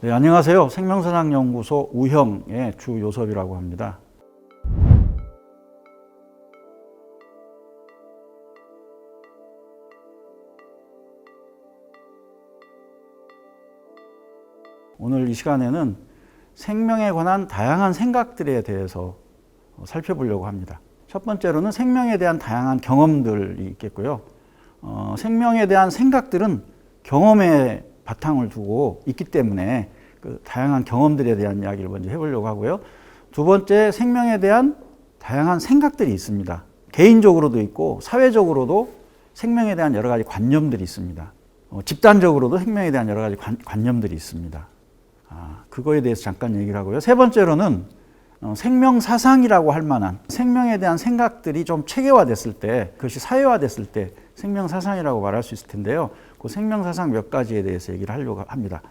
네, 안녕하세요. 생명사상연구소 우형의 주요섭이라고 합니다. 오늘 이 시간에는 생명에 관한 다양한 생각들에 대해서 살펴보려고 합니다. 첫 번째로는 생명에 대한 다양한 경험들이 있겠고요. 생명에 대한 생각들은 경험에 바탕을 두고 있기 때문에 그 다양한 경험들에 대한 이야기를 먼저 해보려고 하고요. 두 번째, 생명에 대한 다양한 생각들이 있습니다. 개인적으로도 있고 사회적으로도 생명에 대한 여러 가지 관념들이 있습니다. 집단적으로도 생명에 대한 여러 가지 관념들이 있습니다. 그거에 대해서 잠깐 얘기를 하고요. 세 번째로는 생명사상이라고 할 만한 생명에 대한 생각들이 좀 체계화됐을 때, 그것이 사회화됐을 때 생명사상이라고 말할 수 있을 텐데요. 그 생명사상 몇 가지에 대해서 얘기를 하려고 합니다.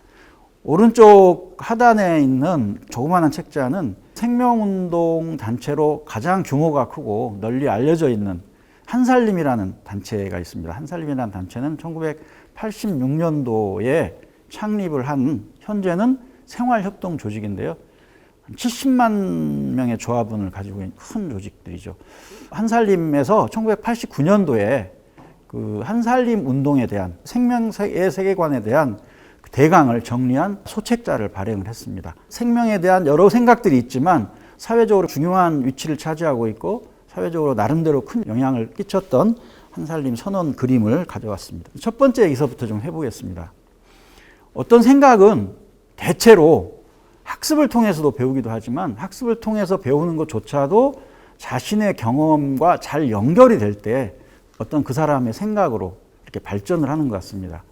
오른쪽 하단에 있는 조그마한 책자는 생명운동 단체로 가장 규모가 크고 널리 알려져 있는 한살림이라는 단체가 있습니다. 한살림이라는 단체는 1986년도에 창립을 한, 현재는 생활협동 조직인데요. 70만 명의 조합원을 가지고 있는 큰 조직들이죠. 한살림에서 1989년도에 그 한살림 운동에 대한 생명의 세계관에 대한 대강을 정리한 소책자를 발행을 했습니다. 생명에 대한 여러 생각들이 있지만 사회적으로 중요한 위치를 차지하고 있고 사회적으로 나름대로 큰 영향을 끼쳤던 한살림 선언 그림을 가져왔습니다. 첫 번째 여기서부터 좀 해보겠습니다. 어떤 생각은 대체로 학습을 통해서도 배우기도 하지만 학습을 통해서 배우는 것조차도 자신의 경험과 잘 연결이 될 때 어떤 그 사람의 생각으로 이렇게 발전을 하는 것 같습니다.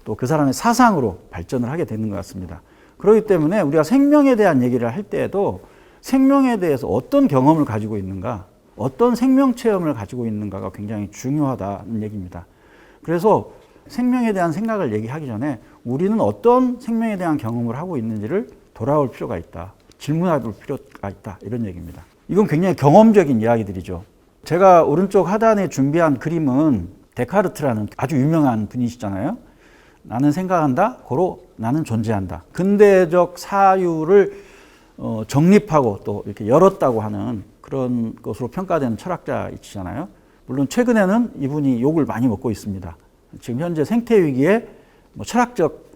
또 그 사람의 사상으로 발전을 하게 되는 것 같습니다. 그렇기 때문에 우리가 생명에 대한 얘기를 할 때에도 생명에 대해서 어떤 경험을 가지고 있는가, 어떤 생명 체험을 가지고 있는가가 굉장히 중요하다는 얘기입니다. 그래서 생명에 대한 생각을 얘기하기 전에 우리는 어떤 생명에 대한 경험을 하고 있는지를 돌아올 필요가 있다. 질문할 필요가 있다. 이런 얘기입니다. 이건 굉장히 경험적인 이야기들이죠. 제가 오른쪽 하단에 준비한 그림은 데카르트라는 아주 유명한 분이시잖아요. 나는 생각한다, 고로 나는 존재한다. 근대적 사유를 정립하고 또 이렇게 열었다고 하는 그런 것으로 평가되는 철학자이시잖아요. 물론 최근에는 이분이 욕을 많이 먹고 있습니다. 지금 현재 생태 위기에 철학적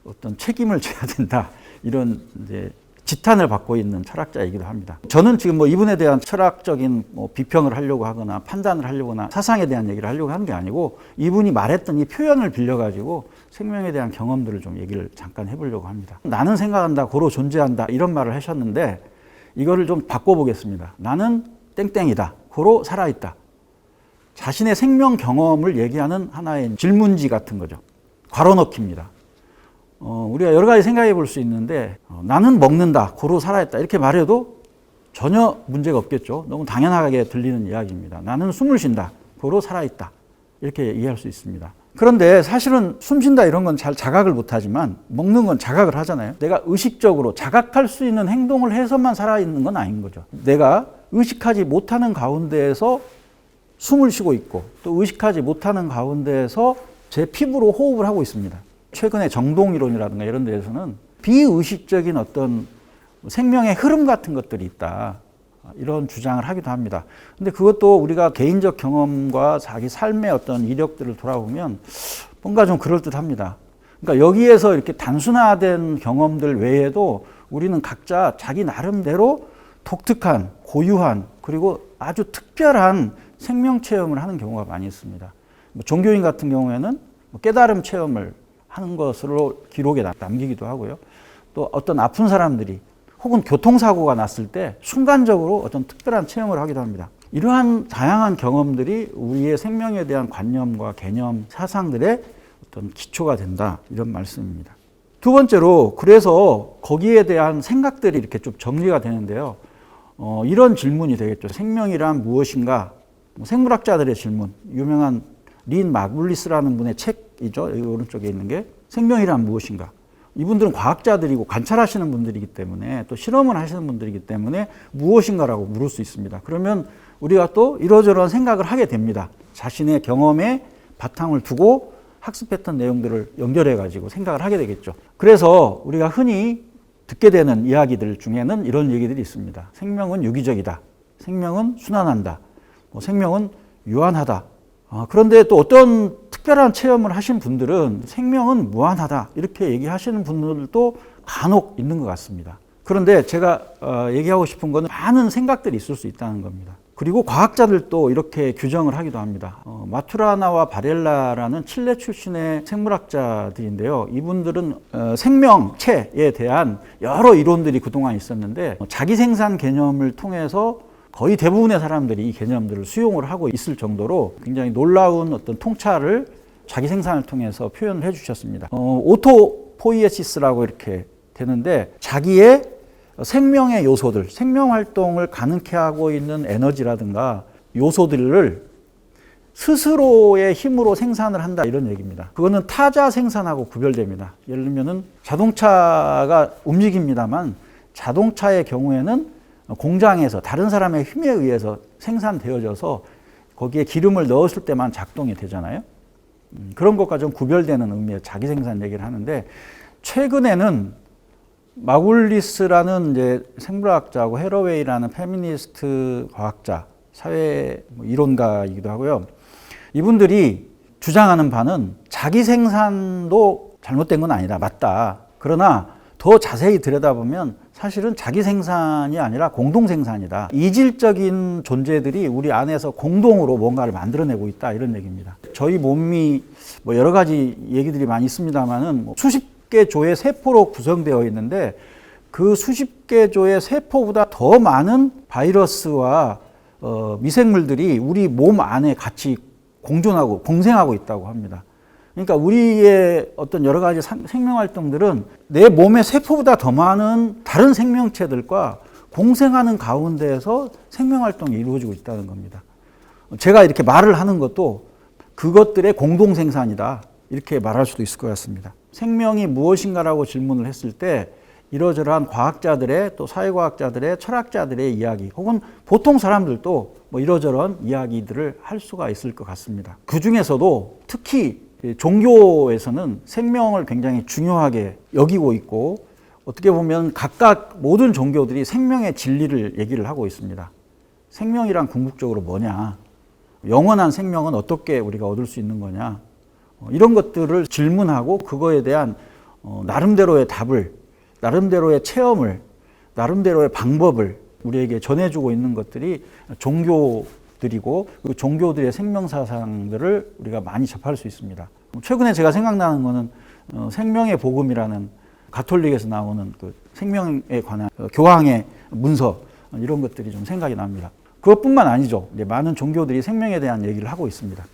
어떤 책임을 져야 된다. 이런 이제 지탄을 받고 있는 철학자이기도 합니다. 저는 지금 이분에 대한 철학적인 비평을 하려고 하거나 판단을 하려거나 사상에 대한 얘기를 하려고 하는 게 아니고 이분이 말했던 이 표현을 빌려가지고 생명에 대한 경험들을 좀 얘기를 잠깐 해보려고 합니다. 나는 생각한다, 고로 존재한다 이런 말을 하셨는데 이거를 좀 바꿔보겠습니다. 나는 땡땡이다, 고로 살아있다. 자신의 생명 경험을 얘기하는 하나의 질문지 같은 거죠. 괄호넣기입니다. 우리가 여러 가지 생각해 볼 수 있는데 나는 먹는다, 고로 살아있다 이렇게 말해도 전혀 문제가 없겠죠. 너무 당연하게 들리는 이야기입니다. 나는 숨을 쉰다, 고로 살아있다 이렇게 이해할 수 있습니다. 그런데 사실은 숨 쉰다 이런 건 잘 자각을 못하지만 먹는 건 자각을 하잖아요. 내가 의식적으로 자각할 수 있는 행동을 해서만 살아있는 건 아닌 거죠. 내가 의식하지 못하는 가운데에서 숨을 쉬고 있고 또 의식하지 못하는 가운데에서 제 피부로 호흡을 하고 있습니다. 최근에 정동이론이라든가 이런 데에서는 비의식적인 어떤 생명의 흐름 같은 것들이 있다. 이런 주장을 하기도 합니다. 근데 그것도 우리가 개인적 경험과 자기 삶의 어떤 이력들을 돌아보면 뭔가 좀 그럴듯합니다. 그러니까 여기에서 이렇게 단순화된 경험들 외에도 우리는 각자 자기 나름대로 독특한, 고유한, 그리고 아주 특별한 생명 체험을 하는 경우가 많이 있습니다. 종교인 같은 경우에는 깨달음 체험을 하는 것으로 기록에 남기기도 하고요. 또 어떤 아픈 사람들이 혹은 교통사고가 났을 때 순간적으로 어떤 특별한 체험을 하기도 합니다. 이러한 다양한 경험들이 우리의 생명에 대한 관념과 개념, 사상들의 어떤 기초가 된다. 이런 말씀입니다. 두 번째로 그래서 거기에 대한 생각들이 이렇게 좀 정리가 되는데요. 이런 질문이 되겠죠. 생명이란 무엇인가? 생물학자들의 질문, 유명한 린 마글리스라는 분의 책이죠. 여기 오른쪽에 있는 게 생명이란 무엇인가? 이분들은 과학자들이고 관찰하시는 분들이기 때문에 또 실험을 하시는 분들이기 때문에 무엇인가라고 물을 수 있습니다. 그러면 우리가 또 이러저러한 생각을 하게 됩니다. 자신의 경험에 바탕을 두고 학습했던 내용들을 연결해 가지고 생각을 하게 되겠죠. 그래서 우리가 흔히 듣게 되는 이야기들 중에는 이런 얘기들이 있습니다. 생명은 유기적이다. 생명은 순환한다. 생명은 유한하다. 그런데 또 어떤 특별한 체험을 하신 분들은 생명은 무한하다. 이렇게 얘기하시는 분들도 간혹 있는 것 같습니다. 그런데 제가 얘기하고 싶은 것은 많은 생각들이 있을 수 있다는 겁니다. 그리고 과학자들도 이렇게 규정을 하기도 합니다. 마투라나와 바렐라라는 칠레 출신의 생물학자들인데요. 이분들은 생명체에 대한 여러 이론들이 그동안 있었는데 자기생산 개념을 통해서 거의 대부분의 사람들이 이 개념들을 수용을 하고 있을 정도로 굉장히 놀라운 어떤 통찰을 자기생산을 통해서 표현을 해주셨습니다. 오토포이에시스라고 이렇게 되는데 자기의 생명의 요소들, 생명활동을 가능케 하고 있는 에너지라든가 요소들을 스스로의 힘으로 생산을 한다 이런 얘기입니다. 그거는 타자 생산하고 구별됩니다. 예를 들면은 자동차가 움직입니다만 자동차의 경우에는 공장에서 다른 사람의 힘에 의해서 생산되어져서 거기에 기름을 넣었을 때만 작동이 되잖아요. 그런 것과 좀 구별되는 의미의 자기생산 얘기를 하는데 최근에는 마굴리스라는 이제 생물학자하고 헤러웨이라는 페미니스트 과학자, 사회 이론가이기도 하고요. 이분들이 주장하는 바는 자기 생산도 잘못된 건 아니다. 맞다. 그러나 더 자세히 들여다보면 사실은 자기 생산이 아니라 공동 생산이다. 이질적인 존재들이 우리 안에서 공동으로 뭔가를 만들어내고 있다. 이런 얘기입니다. 저희 몸이 여러 가지 얘기들이 많이 있습니다만은 수십 개 조의 세포로 구성되어 있는데 그 수십 개 조의 세포보다 더 많은 바이러스와 미생물들이 우리 몸 안에 같이 공존하고 공생하고 있다고 합니다. 그러니까 우리의 어떤 여러 가지 생명 활동들은 내 몸의 세포보다 더 많은 다른 생명체들과 공생하는 가운데에서 생명 활동이 이루어지고 있다는 겁니다. 제가 이렇게 말을 하는 것도 그것들의 공동 생산이다. 이렇게 말할 수도 있을 것 같습니다. 생명이 무엇인가라고 질문을 했을 때 이러저러한 과학자들의 또 사회과학자들의 철학자들의 이야기 혹은 보통 사람들도 이러저러한 이야기들을 할 수가 있을 것 같습니다. 그 중에서도 특히 종교에서는 생명을 굉장히 중요하게 여기고 있고 어떻게 보면 각각 모든 종교들이 생명의 진리를 얘기를 하고 있습니다. 생명이란 궁극적으로 뭐냐? 영원한 생명은 어떻게 우리가 얻을 수 있는 거냐? 이런 것들을 질문하고 그거에 대한 나름대로의 답을, 나름대로의 체험을, 나름대로의 방법을 우리에게 전해주고 있는 것들이 종교들이고 그 종교들의 생명사상들을 우리가 많이 접할 수 있습니다. 최근에 제가 생각나는 거는 생명의 복음이라는 가톨릭에서 나오는 그 생명에 관한 교황의 문서 이런 것들이 좀 생각이 납니다. 그것뿐만 아니죠. 많은 종교들이 생명에 대한 얘기를 하고 있습니다.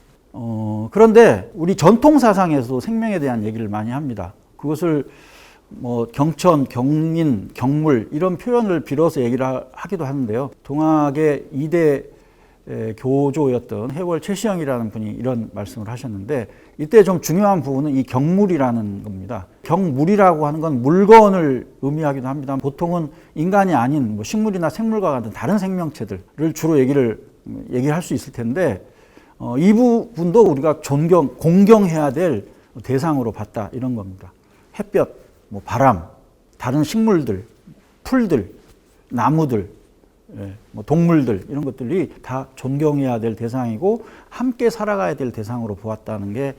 그런데 우리 전통 사상에서도 생명에 대한 얘기를 많이 합니다. 그것을 경천, 경민, 경물 이런 표현을 빌어서 얘기를 하기도 하는데요. 동학의 2대 교조였던 해월 최시영이라는 분이 이런 말씀을 하셨는데 이때 좀 중요한 부분은 이 경물이라는 겁니다. 경물이라고 하는 건 물건을 의미하기도 합니다. 보통은 인간이 아닌 식물이나 생물과 같은 다른 생명체들을 주로 얘기할 수 있을 텐데 이 부분도 우리가 공경해야 될 대상으로 봤다 이런 겁니다. 햇볕, 바람, 다른 식물들, 풀들, 나무들, 동물들 이런 것들이 다 존경해야 될 대상이고 함께 살아가야 될 대상으로 보았다는 게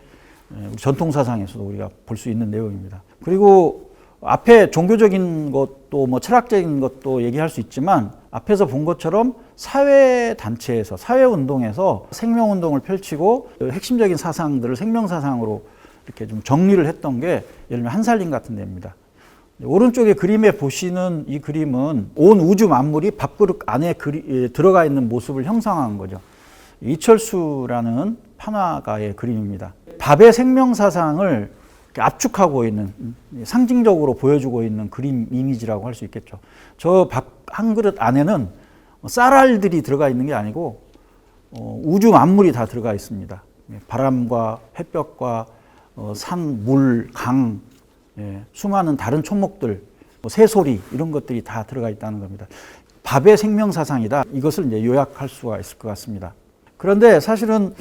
전통 사상에서도 우리가 볼 수 있는 내용입니다. 그리고 앞에 종교적인 것도 철학적인 것도 얘기할 수 있지만 앞에서 본 것처럼 사회단체에서 사회운동에서 생명운동을 펼치고 핵심적인 사상들을 생명사상으로 이렇게 좀 정리를 했던 게 예를 들면 한살림 같은 데입니다. 오른쪽에 그림에 보시는 이 그림은 온 우주 만물이 밥그릇 안에 들어가 있는 모습을 형상화한 거죠. 이철수라는 판화가의 그림입니다. 밥의 생명사상을 압축하고 있는 상징적으로 보여주고 있는 그림 이미지라고 할 수 있겠죠. 저 밥 한 그릇 안에는 쌀알들이 들어가 있는 게 아니고 우주 만물이 다 들어가 있습니다. 바람과 햇볕과 산, 물, 강, 수많은 다른 초목들, 새소리 이런 것들이 다 들어가 있다는 겁니다. 밥의 생명사상이다. 이것을 이제 요약할 수가 있을 것 같습니다. 그런데 사실은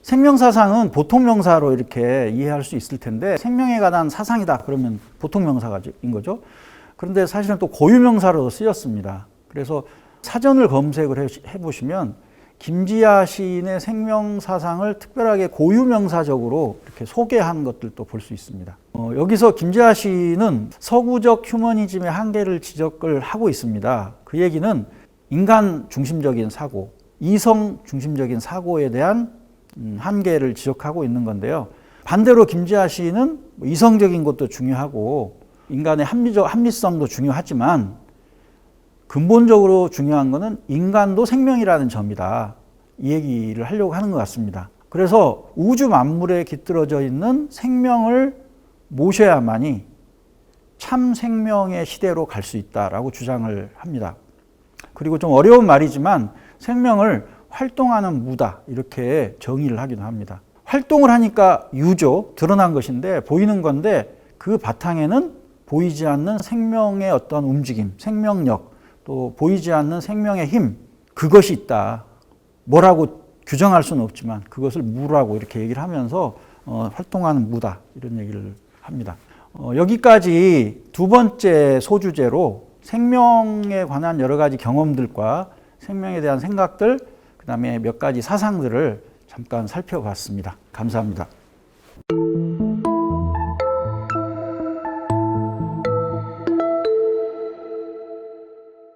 생명사상은 보통명사로 이렇게 이해할 수 있을 텐데 생명에 관한 사상이다 그러면 보통명사인 거죠. 그런데 사실은 또 고유명사로 쓰였습니다. 그래서 사전을 검색을 해보시면 김지아 시인의 생명사상을 특별하게 고유명사적으로 이렇게 소개한 것들도 볼 수 있습니다. 여기서 김지아 시인은 서구적 휴머니즘의 한계를 지적을 하고 있습니다. 그 얘기는 인간 중심적인 사고, 이성 중심적인 사고에 대한 한계를 지적하고 있는 건데요. 반대로 김지아 시인은 이성적인 것도 중요하고 인간의 합리성도 중요하지만 근본적으로 중요한 것은 인간도 생명이라는 점이다. 이 얘기를 하려고 하는 것 같습니다. 그래서 우주 만물에 깃들어져 있는 생명을 모셔야만이 참 생명의 시대로 갈 수 있다라고 주장을 합니다. 그리고 좀 어려운 말이지만 생명을 활동하는 무다 이렇게 정의를 하기도 합니다. 활동을 하니까 유죠. 드러난 것인데 보이는 건데 그 바탕에는 보이지 않는 생명의 어떤 움직임, 생명력, 또 보이지 않는 생명의 힘, 그것이 있다. 뭐라고 규정할 수는 없지만 그것을 무라고 이렇게 얘기를 하면서 활동하는 무다 이런 얘기를 합니다. 여기까지 두 번째 소주제로 생명에 관한 여러 가지 경험들과 생명에 대한 생각들, 그 다음에 몇 가지 사상들을 잠깐 살펴봤습니다. 감사합니다.